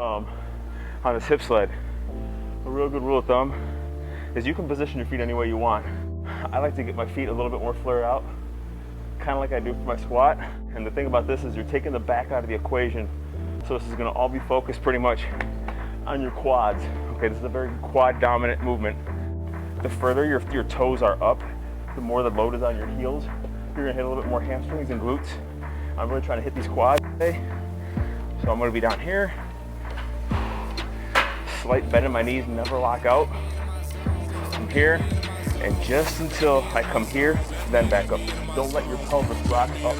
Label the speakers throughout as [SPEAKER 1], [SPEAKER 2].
[SPEAKER 1] on this hip sled. A real good rule of thumb is you can position your feet any way you want. I like to get my feet a little bit more flared out, kind of like I do for my squat. And the thing about this is you're taking the back out of the equation. So this is gonna all be focused pretty much on your quads. Okay, this is a very quad dominant movement. The further your toes are up, the more the load is on your heels. You're gonna hit a little bit more hamstrings and glutes. I'm really trying to hit these quads today. So I'm gonna be down here. Slight bend in my knees, never lock out. From here, and just until I come here, then back up. Don't let your pelvis rock up.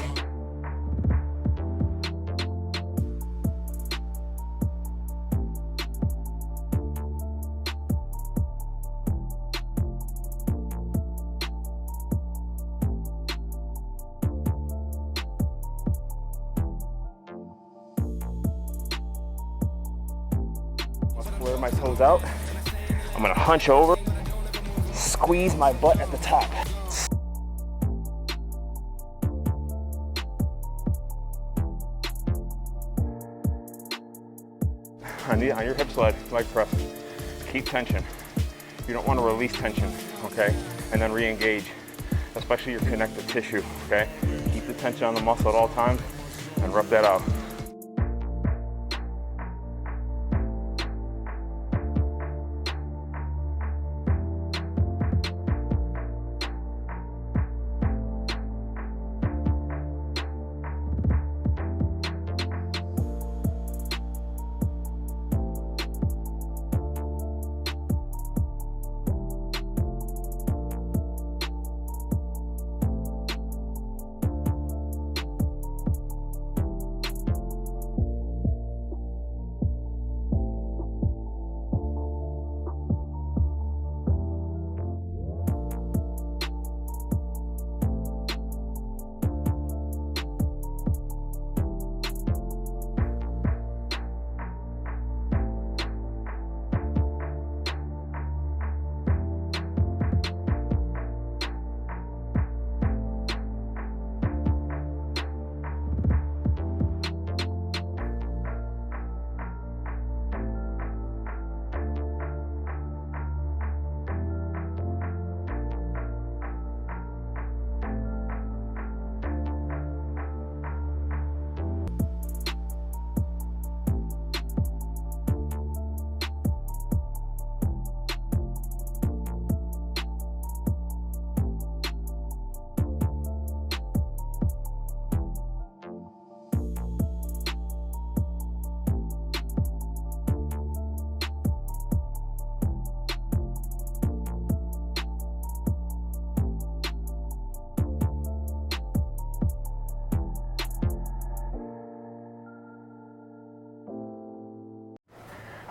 [SPEAKER 1] Flare my toes out. I'm gonna hunch over, squeeze my butt at the top. On your hip sled, leg press, keep tension. You don't want to release tension, okay? And then re-engage, especially your connective tissue, okay? Keep the tension on the muscle at all times and rub that out.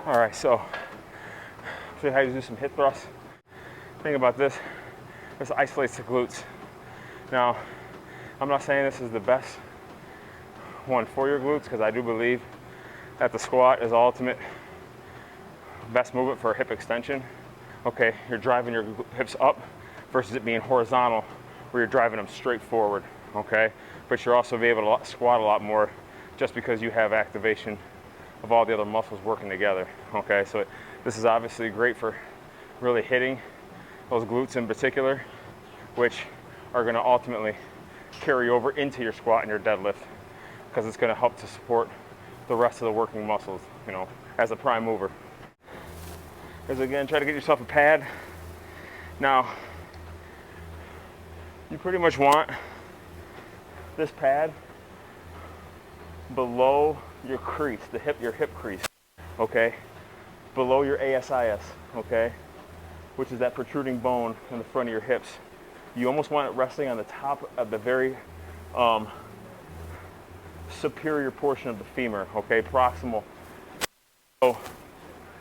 [SPEAKER 1] All right, so I'll show you how to do some hip thrusts. Think about this isolates the glutes. Now, I'm not saying this is the best one for your glutes, because I do believe that the squat is the ultimate best movement for a hip extension. Okay, you're driving your hips up versus it being horizontal, where you're driving them straight forward, okay? But you're also be able to squat a lot more just because you have activation of all the other muscles working together, okay? So this is obviously great for really hitting those glutes in particular, which are gonna ultimately carry over into your squat and your deadlift, because it's gonna help to support the rest of the working muscles, you know, as a prime mover. Because again, try to get yourself a pad. Now, you pretty much want this pad below your crease, your hip crease, okay? Below your ASIS, okay? Which is that protruding bone in the front of your hips. You almost want it resting on the top of the very superior portion of the femur, okay? Proximal. So,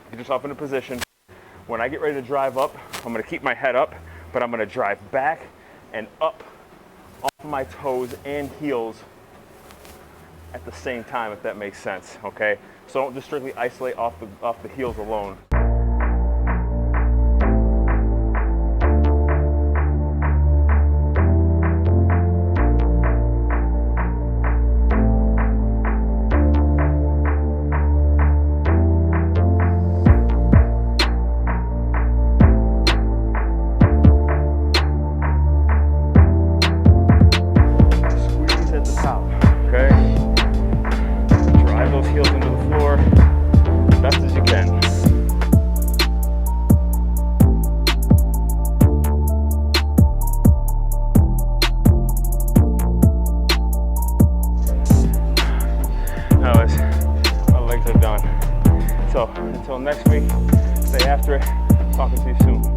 [SPEAKER 1] get yourself in a position. When I get ready to drive up, I'm gonna keep my head up, but I'm gonna drive back and up off of my toes and heels at the same time, if that makes sense, okay? So don't just strictly isolate off the heels alone. time. So until next week, stay after it. Talking to you soon.